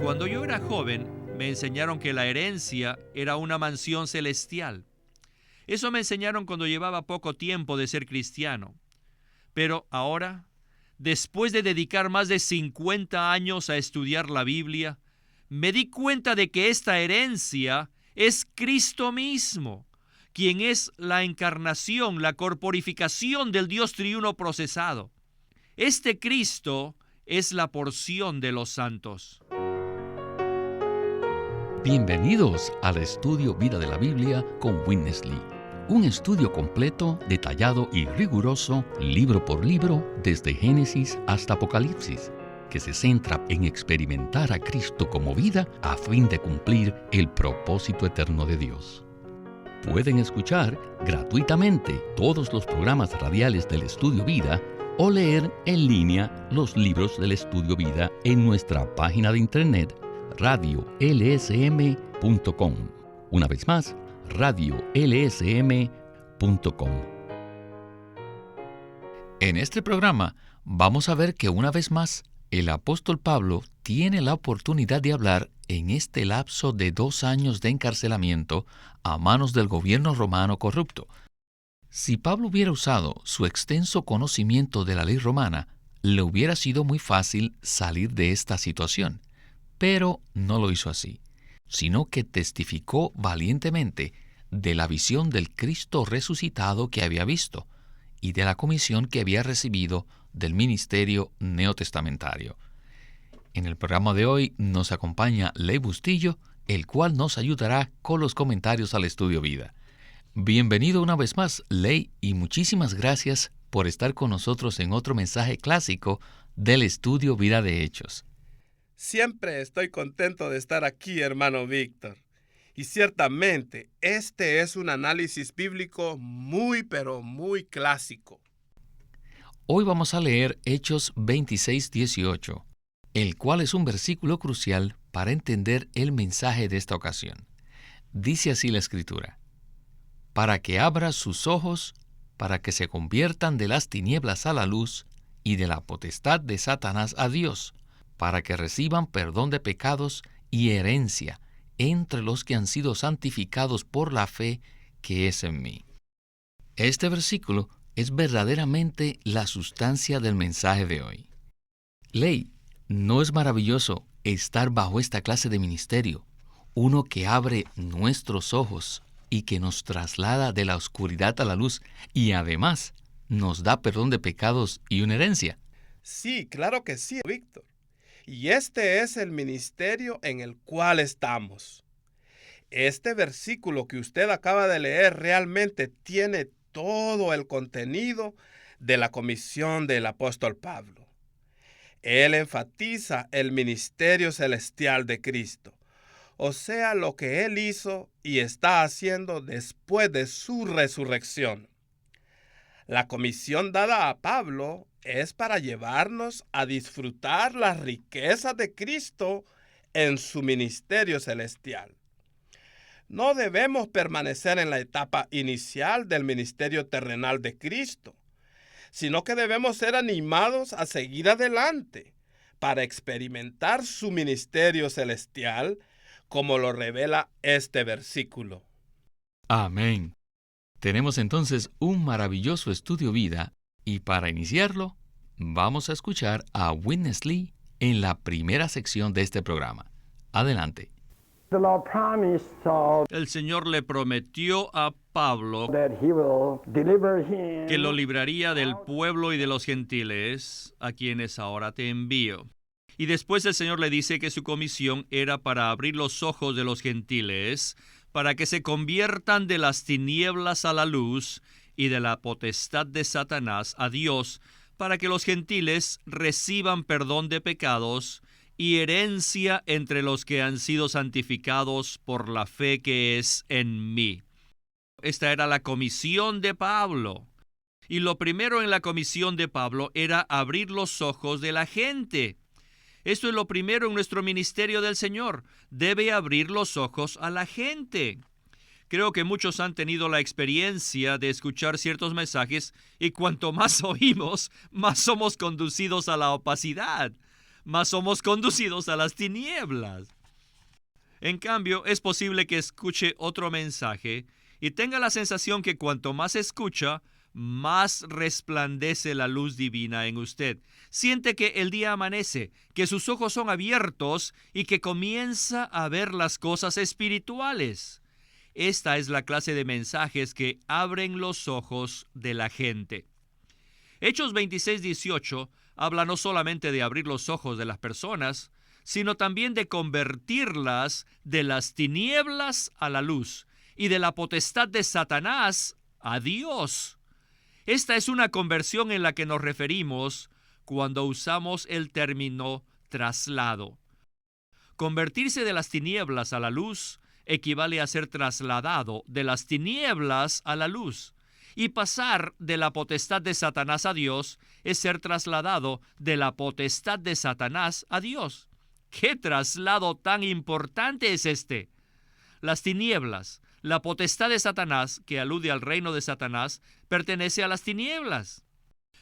Cuando yo era joven, me enseñaron que la herencia era una mansión celestial. Eso me enseñaron cuando llevaba poco tiempo de ser cristiano. Pero ahora, después de dedicar más de 50 años a estudiar la Biblia, me di cuenta de que esta herencia es Cristo mismo, quien es la encarnación, la corporificación del Dios triuno procesado. Este Cristo es la porción de los santos. Bienvenidos al estudio Vida de la Biblia con Witness Lee. Un estudio completo, detallado y riguroso, libro por libro, desde Génesis hasta Apocalipsis, que se centra en experimentar a Cristo como vida a fin de cumplir el propósito eterno de Dios. Pueden escuchar gratuitamente todos los programas radiales del Estudio Vida o leer en línea los libros del Estudio Vida en nuestra página de internet radiolsm.com. Una vez más, radiolsm.com. En este programa vamos a ver que una vez más el apóstol Pablo tiene la oportunidad de hablar en este lapso de 2 años de encarcelamiento a manos del gobierno romano corrupto. Si Pablo hubiera usado su extenso conocimiento de la ley romana, le hubiera sido muy fácil salir de esta situación. Pero no lo hizo así, sino que testificó valientemente de la visión del Cristo resucitado que había visto y de la comisión que había recibido del ministerio neotestamentario. En el programa de hoy nos acompaña Ley Bustillo, el cual nos ayudará con los comentarios al Estudio Vida. Bienvenido una vez más, Ley, y muchísimas gracias por estar con nosotros en otro mensaje clásico del Estudio Vida de Hechos. Siempre estoy contento de estar aquí, hermano Víctor. Y ciertamente, este es un análisis bíblico muy, pero muy clásico. Hoy vamos a leer Hechos 26:18, el cual es un versículo crucial para entender el mensaje de esta ocasión. Dice así la Escritura: para que abra sus ojos, para que se conviertan de las tinieblas a la luz y de la potestad de Satanás a Dios, para que reciban perdón de pecados y herencia entre los que han sido santificados por la fe que es en mí. Este versículo es verdaderamente la sustancia del mensaje de hoy. Ley, ¿no es maravilloso estar bajo esta clase de ministerio? Uno que abre nuestros ojos y que nos traslada de la oscuridad a la luz y además nos da perdón de pecados y una herencia. Sí, claro que sí, Víctor. Y este es el ministerio en el cual estamos. Este versículo que usted acaba de leer realmente tiene todo el contenido de la comisión del apóstol Pablo. Él enfatiza el ministerio celestial de Cristo, o sea, lo que Él hizo y está haciendo después de su resurrección. La comisión dada a Pablo es para llevarnos a disfrutar las riquezas de Cristo en su ministerio celestial. No debemos permanecer en la etapa inicial del ministerio terrenal de Cristo, sino que debemos ser animados a seguir adelante para experimentar su ministerio celestial, como lo revela este versículo. Amén. Tenemos entonces un maravilloso estudio vida y para iniciarlo, vamos a escuchar a Witness Lee en la primera sección de este programa. Adelante. El Señor le prometió a Pablo que lo libraría del pueblo y de los gentiles, a quienes ahora te envío. Y después el Señor le dice que su comisión era para abrir los ojos de los gentiles, para que se conviertan de las tinieblas a la luz y de la potestad de Satanás a Dios, para que los gentiles reciban perdón de pecados y herencia entre los que han sido santificados por la fe que es en mí. Esta era la comisión de Pablo. Y lo primero en la comisión de Pablo era abrir los ojos de la gente. Esto es lo primero en nuestro ministerio del Señor. Debe abrir los ojos a la gente. Creo que muchos han tenido la experiencia de escuchar ciertos mensajes y cuanto más oímos, más somos conducidos a la opacidad. más somos conducidos a las tinieblas. En cambio, es posible que escuche otro mensaje y tenga la sensación que cuanto más escucha, más resplandece la luz divina en usted. Siente que el día amanece, que sus ojos son abiertos y que comienza a ver las cosas espirituales. Esta es la clase de mensajes que abren los ojos de la gente. Hechos 26:18 habla no solamente de abrir los ojos de las personas, sino también de convertirlas de las tinieblas a la luz y de la potestad de Satanás a Dios. Esta es una conversión en la que nos referimos cuando usamos el término traslado. Convertirse de las tinieblas a la luz equivale a ser trasladado de las tinieblas a la luz. Y pasar de la potestad de Satanás a Dios es ser trasladado de la potestad de Satanás a Dios. ¿Qué traslado tan importante es este? Las tinieblas, la potestad de Satanás, que alude al reino de Satanás, pertenece a las tinieblas.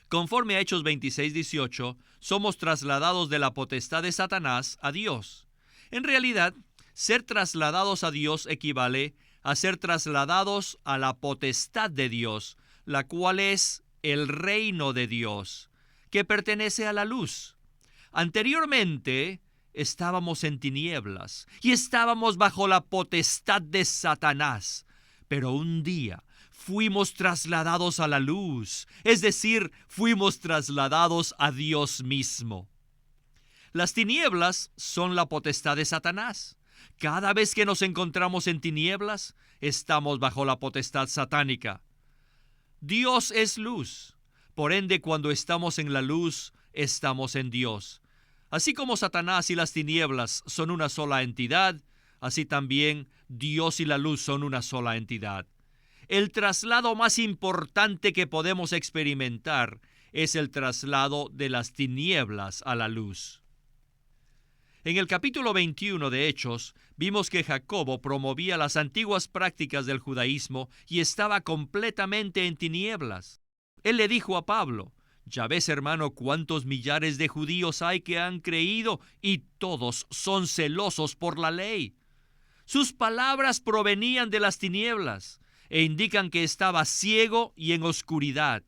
Conforme a Hechos 26:18, somos trasladados de la potestad de Satanás a Dios. En realidad, ser trasladados a Dios equivale a ser trasladados a la potestad de Dios, la cual es el reino de Dios, que pertenece a la luz. Anteriormente, estábamos en tinieblas y estábamos bajo la potestad de Satanás, pero un día fuimos trasladados a la luz, es decir, fuimos trasladados a Dios mismo. Las tinieblas son la potestad de Satanás. Cada vez que nos encontramos en tinieblas, estamos bajo la potestad satánica. Dios es luz. Por ende, cuando estamos en la luz, estamos en Dios. Así como Satanás y las tinieblas son una sola entidad, así también Dios y la luz son una sola entidad. El traslado más importante que podemos experimentar es el traslado de las tinieblas a la luz. En el capítulo 21 de Hechos, vimos que Jacobo promovía las antiguas prácticas del judaísmo y estaba completamente en tinieblas. Él le dijo a Pablo: «Ya ves, hermano, cuántos millares de judíos hay que han creído y todos son celosos por la ley». Sus palabras provenían de las tinieblas e indican que estaba ciego y en oscuridad.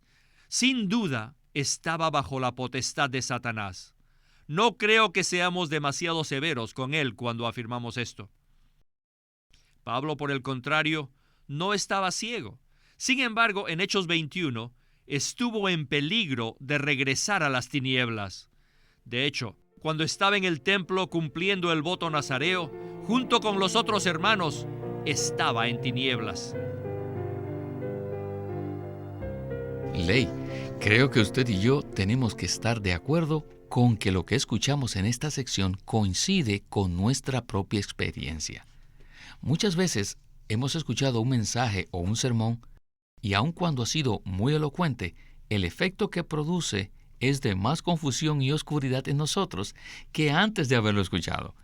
Sin duda, estaba bajo la potestad de Satanás. No creo que seamos demasiado severos con él cuando afirmamos esto. Pablo, por el contrario, no estaba ciego. Sin embargo, en Hechos 21, estuvo en peligro de regresar a las tinieblas. De hecho, cuando estaba en el templo cumpliendo el voto nazareo, junto con los otros hermanos, estaba en tinieblas. Ley, creo que usted y yo tenemos que estar de acuerdo con que lo que escuchamos en esta sección coincide con nuestra propia experiencia. Muchas veces hemos escuchado un mensaje o un sermón y aun cuando ha sido muy elocuente, el efecto que produce es de más confusión y oscuridad en nosotros que antes de haberlo escuchado.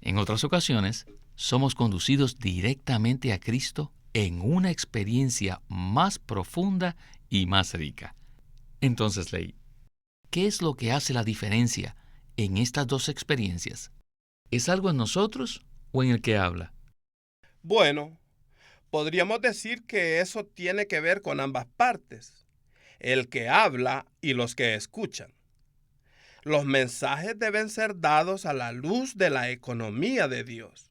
En otras ocasiones, somos conducidos directamente a Cristo en una experiencia más profunda y más rica. Entonces, Ley, ¿qué es lo que hace la diferencia en estas dos experiencias? ¿Es algo en nosotros o en el que habla? Bueno, podríamos decir que eso tiene que ver con ambas partes, el que habla y los que escuchan. Los mensajes deben ser dados a la luz de la economía de Dios.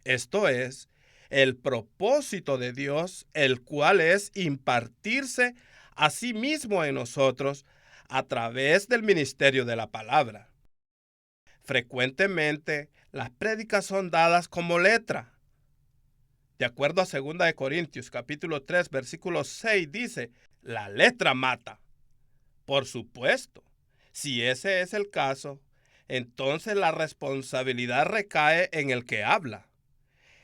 Esto es, el propósito de Dios, el cual es impartirse a sí mismo en nosotros a través del ministerio de la palabra. Frecuentemente, las prédicas son dadas como letra. De acuerdo a 2 Corintios, capítulo 3, versículo 6, dice: la letra mata. Por supuesto, si ese es el caso, entonces la responsabilidad recae en el que habla,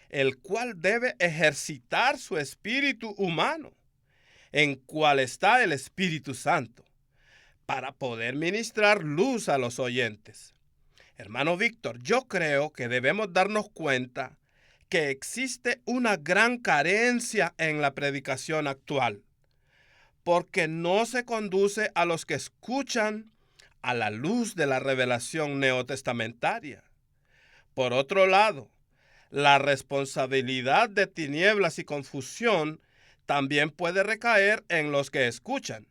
el cual debe ejercitar su espíritu humano, en cual está el Espíritu Santo, para poder ministrar luz a los oyentes. Hermano Víctor, yo creo que debemos darnos cuenta que existe una gran carencia en la predicación actual, porque no se conduce a los que escuchan a la luz de la revelación neotestamentaria. Por otro lado, la responsabilidad de tinieblas y confusión también puede recaer en los que escuchan,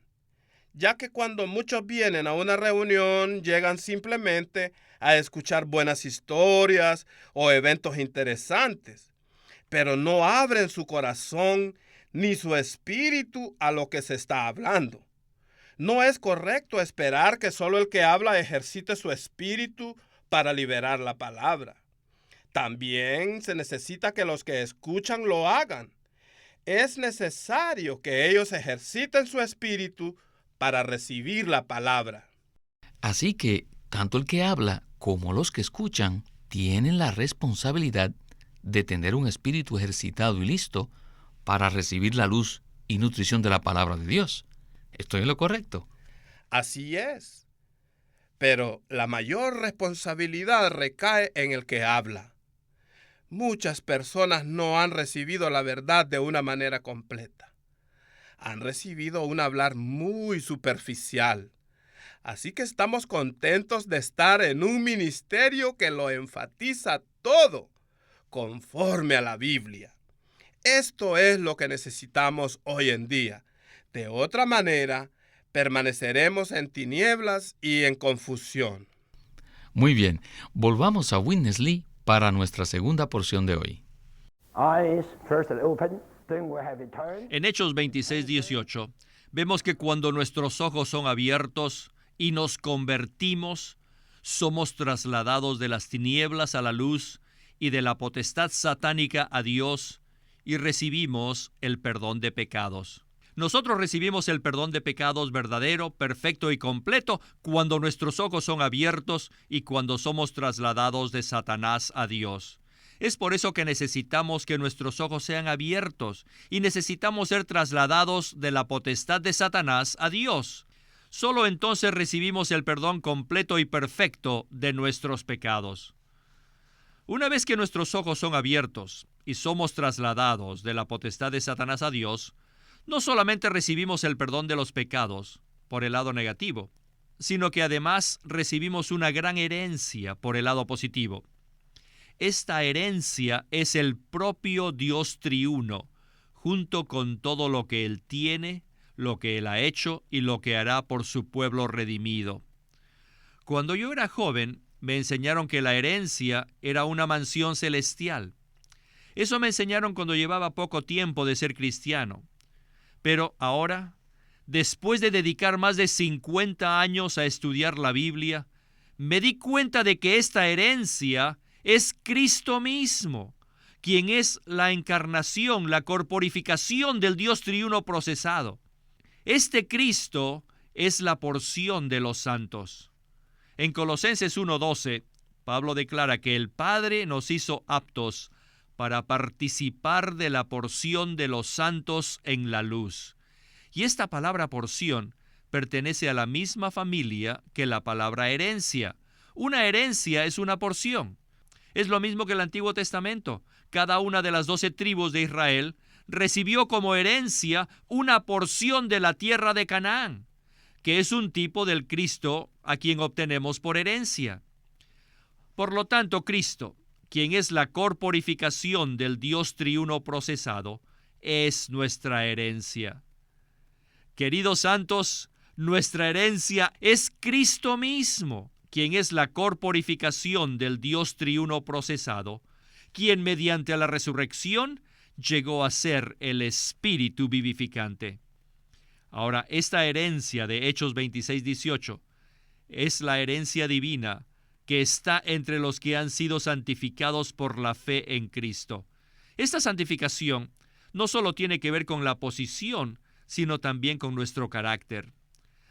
ya que cuando muchos vienen a una reunión llegan simplemente a escuchar buenas historias o eventos interesantes, pero no abren su corazón ni su espíritu a lo que se está hablando. No es correcto esperar que solo el que habla ejercite su espíritu para liberar la palabra. También se necesita que los que escuchan lo hagan. Es necesario que ellos ejerciten su espíritu para recibir la palabra. Así que tanto el que habla como los que escuchan tienen la responsabilidad de tener un espíritu ejercitado y listo para recibir la luz y nutrición de la palabra de Dios. ¿Estoy en lo correcto? Así es. Pero la mayor responsabilidad recae en el que habla. Muchas personas no han recibido la verdad de una manera completa. Han recibido un hablar muy superficial. Así que estamos contentos de estar en un ministerio que lo enfatiza todo, conforme a la Biblia. Esto es lo que necesitamos hoy en día. De otra manera, permaneceremos en tinieblas y en confusión. Muy bien, volvamos a Witness Lee para nuestra segunda porción de hoy. En Hechos 26:18, vemos que cuando nuestros ojos son abiertos y nos convertimos, somos trasladados de las tinieblas a la luz y de la potestad satánica a Dios y recibimos el perdón de pecados. Nosotros recibimos el perdón de pecados verdadero, perfecto y completo cuando nuestros ojos son abiertos y cuando somos trasladados de Satanás a Dios. Es por eso que necesitamos que nuestros ojos sean abiertos y necesitamos ser trasladados de la potestad de Satanás a Dios. Solo entonces recibimos el perdón completo y perfecto de nuestros pecados. Una vez que nuestros ojos son abiertos y somos trasladados de la potestad de Satanás a Dios, no solamente recibimos el perdón de los pecados por el lado negativo, sino que además recibimos una gran herencia por el lado positivo. Esta herencia es el propio Dios triuno, junto con todo lo que Él tiene, lo que Él ha hecho y lo que hará por su pueblo redimido. Cuando yo era joven, me enseñaron que la herencia era una mansión celestial. Eso me enseñaron cuando llevaba poco tiempo de ser cristiano. Pero ahora, después de dedicar más de 50 años a estudiar la Biblia, me di cuenta de que esta herencia es Cristo mismo, quien es la encarnación, la corporificación del Dios triuno procesado. Este Cristo es la porción de los santos. En Colosenses 1:12, Pablo declara que el Padre nos hizo aptos para participar de la porción de los santos en la luz. Y esta palabra porción pertenece a la misma familia que la palabra herencia. Una herencia es una porción. Es lo mismo que el Antiguo Testamento. Cada una de las 12 tribus de Israel recibió como herencia una porción de la tierra de Canaán, que es un tipo del Cristo a quien obtenemos por herencia. Por lo tanto, Cristo, quien es la corporificación del Dios triuno procesado, es nuestra herencia. Queridos santos, nuestra herencia es Cristo mismo, quien es la corporificación del Dios triuno procesado, quien mediante la resurrección llegó a ser el Espíritu vivificante. Ahora, esta herencia de Hechos 26:18 es la herencia divina que está entre los que han sido santificados por la fe en Cristo. Esta santificación no solo tiene que ver con la posición, sino también con nuestro carácter.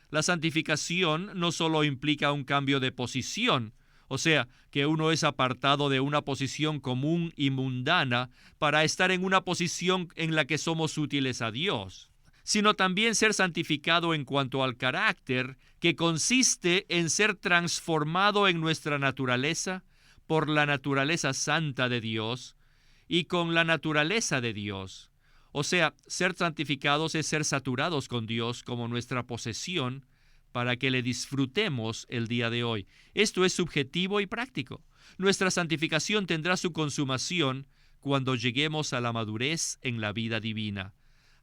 La santificación no solo implica un cambio de posición, o sea, que uno es apartado de una posición común y mundana para estar en una posición en la que somos útiles a Dios, sino también ser santificado en cuanto al carácter, que consiste en ser transformado en nuestra naturaleza por la naturaleza santa de Dios y con la naturaleza de Dios. O sea, ser santificados es ser saturados con Dios como nuestra posesión para que le disfrutemos el día de hoy. Esto es subjetivo y práctico. Nuestra santificación tendrá su consumación cuando lleguemos a la madurez en la vida divina,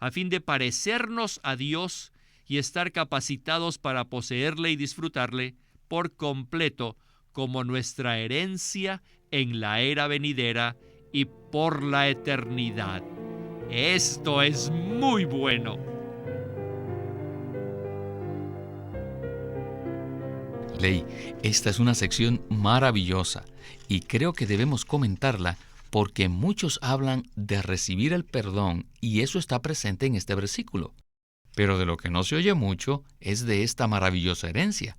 a fin de parecernos a Dios y estar capacitados para poseerle y disfrutarle por completo como nuestra herencia en la era venidera y por la eternidad. Esto es muy bueno. Ley, esta es una sección maravillosa y creo que debemos comentarla porque muchos hablan de recibir el perdón y eso está presente en este versículo. Pero de lo que no se oye mucho es de esta maravillosa herencia.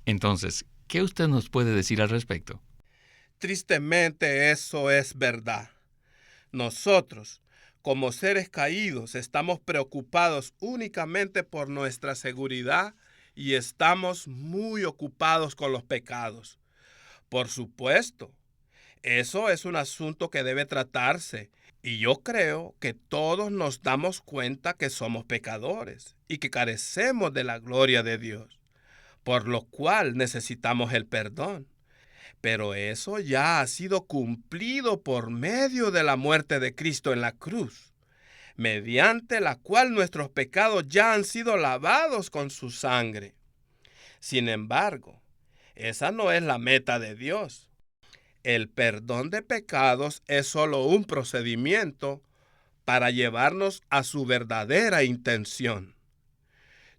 Entonces, ¿qué usted nos puede decir al respecto? Tristemente eso es verdad. Nosotros, como seres caídos, estamos preocupados únicamente por nuestra seguridad y estamos muy ocupados con los pecados. Por supuesto, eso es un asunto que debe tratarse y yo creo que todos nos damos cuenta que somos pecadores y que carecemos de la gloria de Dios, por lo cual necesitamos el perdón. Pero eso ya ha sido cumplido por medio de la muerte de Cristo en la cruz, mediante la cual nuestros pecados ya han sido lavados con su sangre. Sin embargo, esa no es la meta de Dios. El perdón de pecados es solo un procedimiento para llevarnos a su verdadera intención.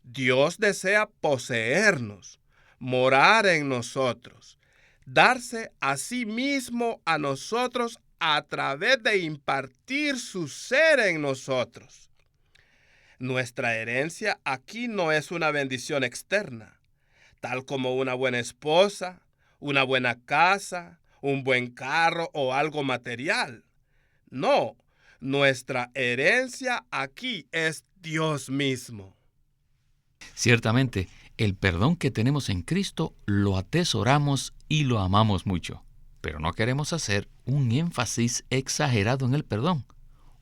Dios desea poseernos, morar en nosotros, darse a sí mismo a nosotros a través de impartir su ser en nosotros. Nuestra herencia aquí no es una bendición externa, tal como una buena esposa, una buena casa, un buen carro o algo material. No, nuestra herencia aquí es Dios mismo. Ciertamente, el perdón que tenemos en Cristo lo atesoramos y lo amamos mucho, pero no queremos hacer un énfasis exagerado en el perdón,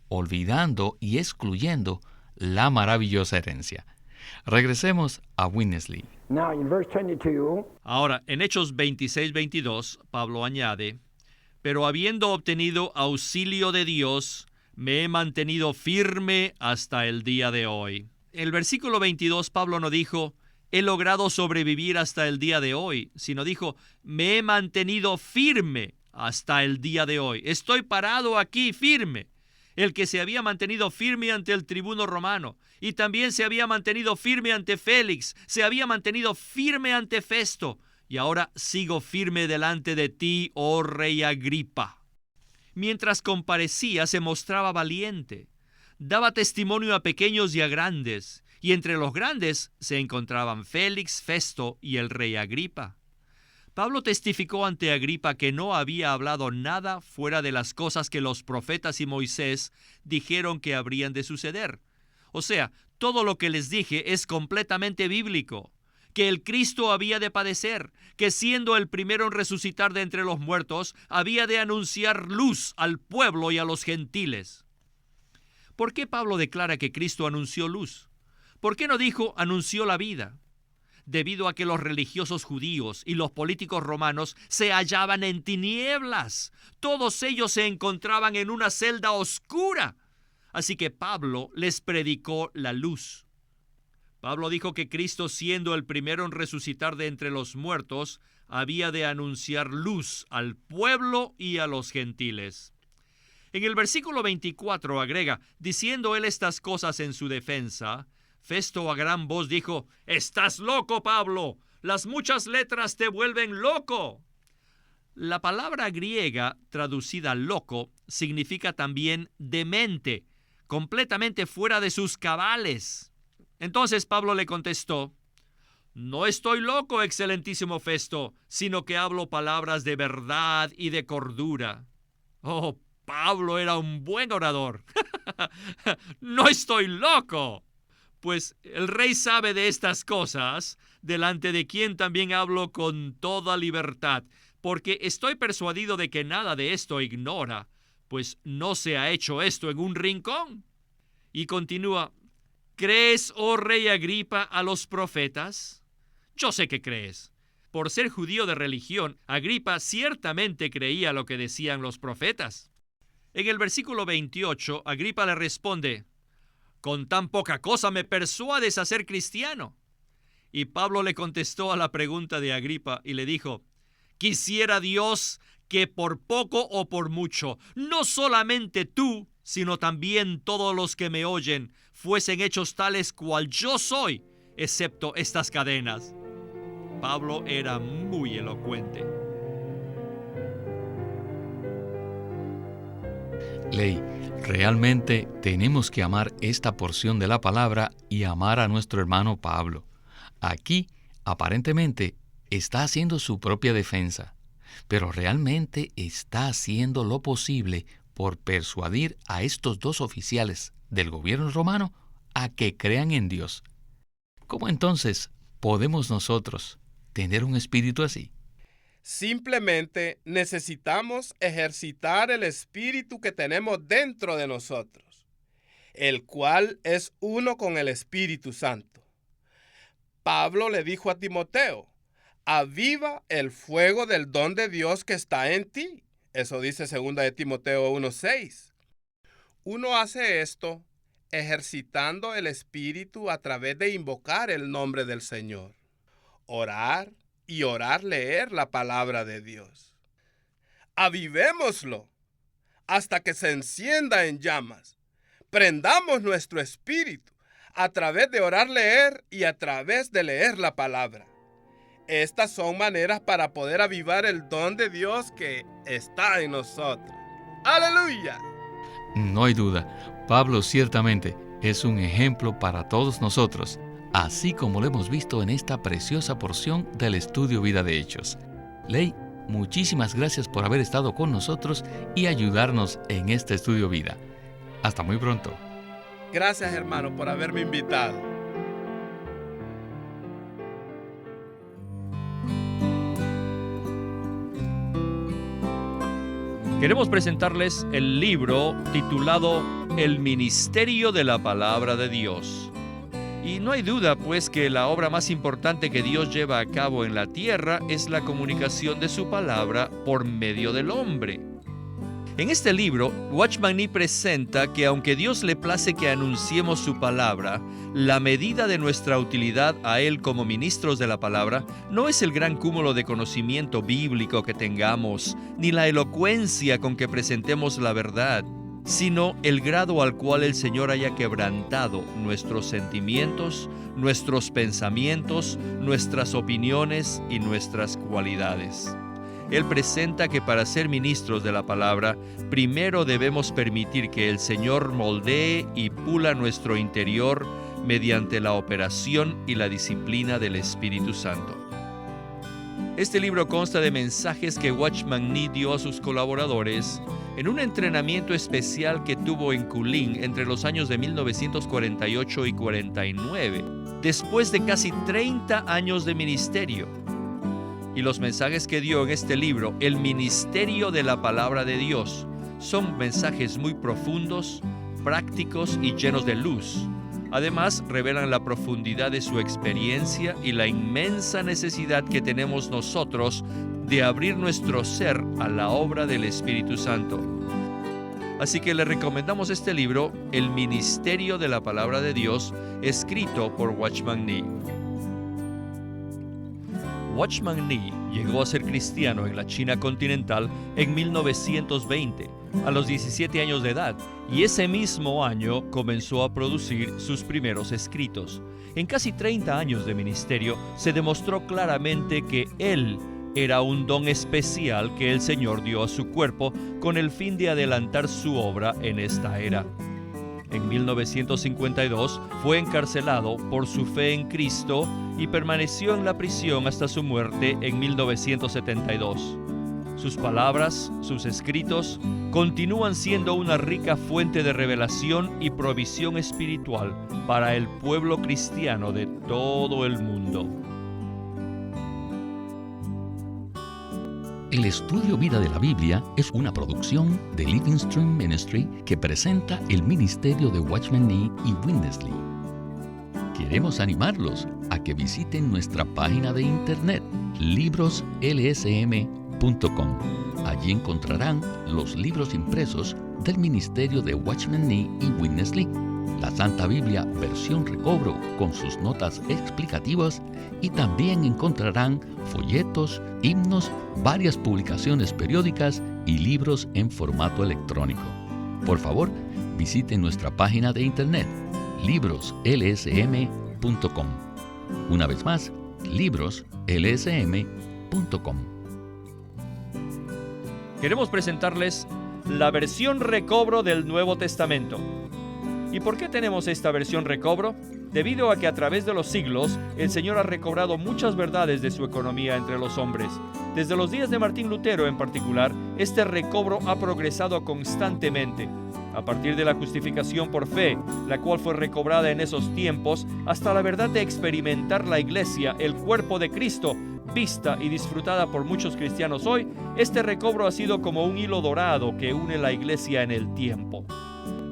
olvidando y excluyendo la maravillosa herencia. Regresemos a Winnesley. Ahora, en Hechos 26-22, Pablo añade, pero habiendo obtenido auxilio de Dios, me he mantenido firme hasta el día de hoy. En el versículo 22, Pablo no dijo, he logrado sobrevivir hasta el día de hoy, sino dijo, me he mantenido firme hasta el día de hoy. Estoy parado aquí firme. El que se había mantenido firme ante el tribuno romano y también se había mantenido firme ante Félix, se había mantenido firme ante Festo y ahora sigo firme delante de ti, oh rey Agripa. Mientras comparecía se mostraba valiente, daba testimonio a pequeños y a grandes, y entre los grandes se encontraban Félix, Festo y el rey Agripa. Pablo testificó ante Agripa que no había hablado nada fuera de las cosas que los profetas y Moisés dijeron que habrían de suceder. O sea, todo lo que les dije es completamente bíblico, que el Cristo había de padecer, que siendo el primero en resucitar de entre los muertos, había de anunciar luz al pueblo y a los gentiles. ¿Por qué Pablo declara que Cristo anunció luz? ¿Por qué no dijo anunció la vida? Debido a que los religiosos judíos y los políticos romanos se hallaban en tinieblas. Todos ellos se encontraban en una celda oscura. Así que Pablo les predicó la luz. Pablo dijo que Cristo, siendo el primero en resucitar de entre los muertos, había de anunciar luz al pueblo y a los gentiles. En el versículo 24 agrega, diciendo él estas cosas en su defensa, Festo a gran voz dijo, «¡Estás loco, Pablo! Las muchas letras te vuelven loco». La palabra griega traducida loco significa también demente, completamente fuera de sus cabales. Entonces Pablo le contestó, «No estoy loco, excelentísimo Festo, sino que hablo palabras de verdad y de cordura». Oh, Pablo era un buen orador. «No estoy loco». Pues el rey sabe de estas cosas, delante de quien también hablo con toda libertad, porque estoy persuadido de que nada de esto ignora, pues no se ha hecho esto en un rincón. Y continúa, ¿crees, oh rey Agripa, a los profetas? Yo sé que crees. Por ser judío de religión, Agripa ciertamente creía lo que decían los profetas. En el versículo 28, Agripa le responde: «Con tan poca cosa me persuades a ser cristiano». Y Pablo le contestó a la pregunta de Agripa y le dijo: «Quisiera Dios que por poco o por mucho, no solamente tú, sino también todos los que me oyen, fuesen hechos tales cual yo soy, excepto estas cadenas». Pablo era muy elocuente. Ley, realmente tenemos que amar esta porción de la palabra y amar a nuestro hermano Pablo. Aquí, aparentemente, está haciendo su propia defensa, pero realmente está haciendo lo posible por persuadir a estos dos oficiales del gobierno romano a que crean en Dios. ¿Cómo entonces podemos nosotros tener un espíritu así? Simplemente necesitamos ejercitar el espíritu que tenemos dentro de nosotros, el cual es uno con el Espíritu Santo. Pablo le dijo a Timoteo: «Aviva el fuego del don de Dios que está en ti». Eso dice 2 de Timoteo 1:6. Uno hace esto ejercitando el espíritu a través de invocar el nombre del Señor, orar y leer la palabra de Dios. Avivémoslo hasta que se encienda en llamas. Prendamos nuestro espíritu a través de orar, leer y a través de leer la palabra. Estas son maneras para poder avivar el don de Dios que está en nosotros. ¡Aleluya! No hay duda, Pablo ciertamente es un ejemplo para todos nosotros, así como lo hemos visto en esta preciosa porción del estudio Vida de Hechos. Ley, muchísimas gracias por haber estado con nosotros y ayudarnos en este estudio Vida. Hasta muy pronto. Gracias, hermano, por haberme invitado. Queremos presentarles el libro titulado El Ministerio de la Palabra de Dios. Y no hay duda, pues, que la obra más importante que Dios lleva a cabo en la tierra es la comunicación de su palabra por medio del hombre. En este libro, Watchman Nee presenta que aunque Dios le place que anunciemos su palabra, la medida de nuestra utilidad a Él como ministros de la palabra no es el gran cúmulo de conocimiento bíblico que tengamos, ni la elocuencia con que presentemos la verdad, sino el grado al cual el Señor haya quebrantado nuestros sentimientos, nuestros pensamientos, nuestras opiniones y nuestras cualidades. Él presenta que para ser ministros de la palabra, primero debemos permitir que el Señor moldee y pula nuestro interior mediante la operación y la disciplina del Espíritu Santo. Este libro consta de mensajes que Watchman Nee dio a sus colaboradores en un entrenamiento especial que tuvo en Kulin entre los años de 1948 y 49, después de casi 30 años de ministerio. Y los mensajes que dio en este libro, El Ministerio de la Palabra de Dios, son mensajes muy profundos, prácticos y llenos de luz. Además, revelan la profundidad de su experiencia y la inmensa necesidad que tenemos nosotros de abrir nuestro ser a la obra del Espíritu Santo. Así que le recomendamos este libro, El Ministerio de la Palabra de Dios, escrito por Watchman Nee. Watchman Nee llegó a ser cristiano en la China continental en 1920, a los 17 años de edad, y ese mismo año comenzó a producir sus primeros escritos. En casi 30 años de ministerio se demostró claramente que él era un don especial que el Señor dio a su cuerpo con el fin de adelantar su obra en esta era. En 1952 fue encarcelado por su fe en Cristo y permaneció en la prisión hasta su muerte en 1972. Sus palabras, sus escritos, continúan siendo una rica fuente de revelación y provisión espiritual para el pueblo cristiano de todo el mundo. El estudio Vida de la Biblia es una producción de Living Stream Ministry que presenta el ministerio de Watchman Nee y Winnesley. Queremos animarlos a que visiten nuestra página de internet, libroslsm.com. Allí encontrarán los libros impresos del ministerio de Watchman Nee y Witness Lee, la Santa Biblia versión recobro con sus notas explicativas, y también encontrarán folletos, himnos, varias publicaciones periódicas y libros en formato electrónico. Por favor, visiten nuestra página de internet, libroslsm.com. Una vez más, libroslsm.com. Queremos presentarles la versión recobro del Nuevo Testamento. ¿Y por qué tenemos esta versión recobro? Debido a que a través de los siglos, el Señor ha recobrado muchas verdades de su economía entre los hombres. Desde los días de Martín Lutero en particular, este recobro ha progresado constantemente. A partir de la justificación por fe, la cual fue recobrada en esos tiempos, hasta la verdad de experimentar la Iglesia, el cuerpo de Cristo, vista y disfrutada por muchos cristianos hoy, este recobro ha sido como un hilo dorado que une la Iglesia en el tiempo.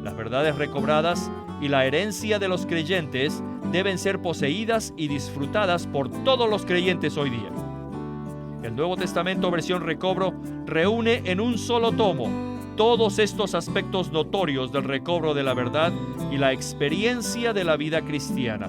Las verdades recobradas y la herencia de los creyentes deben ser poseídas y disfrutadas por todos los creyentes hoy día. El Nuevo Testamento versión recobro reúne en un solo tomo todos estos aspectos notorios del recobro de la verdad y la experiencia de la vida cristiana.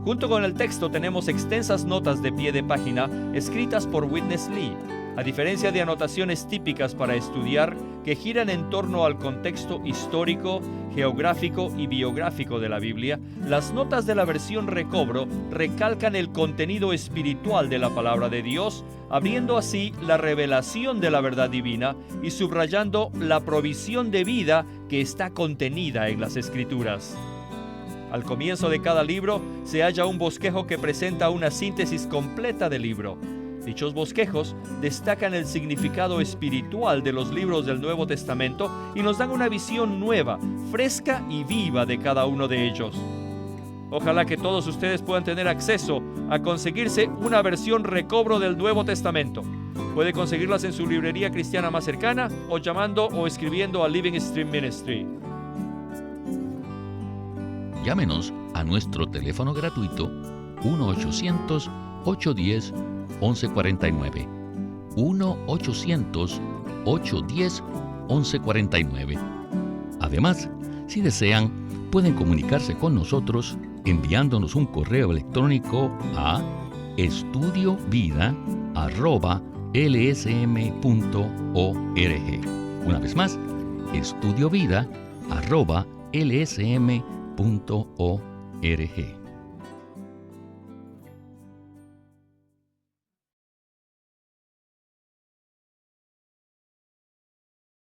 Junto con el texto tenemos extensas notas de pie de página escritas por Witness Lee. A diferencia de anotaciones típicas para estudiar que giran en torno al contexto histórico, geográfico y biográfico de la Biblia, las notas de la versión recobro recalcan el contenido espiritual de la palabra de Dios, abriendo así la revelación de la verdad divina y subrayando la provisión de vida que está contenida en las Escrituras. Al comienzo de cada libro se halla un bosquejo que presenta una síntesis completa del libro. Dichos bosquejos destacan el significado espiritual de los libros del Nuevo Testamento y nos dan una visión nueva, fresca y viva de cada uno de ellos. Ojalá que todos ustedes puedan tener acceso a conseguirse una versión recobro del Nuevo Testamento. Puede conseguirlas en su librería cristiana más cercana o llamando o escribiendo a Living Stream Ministry. Llámenos a nuestro teléfono gratuito 1-800-810-1149. 1-800-810-1149. Además, si desean, pueden comunicarse con nosotros enviándonos un correo electrónico a estudiovida@lsm.org. Una vez más, estudiovida@lsm.org.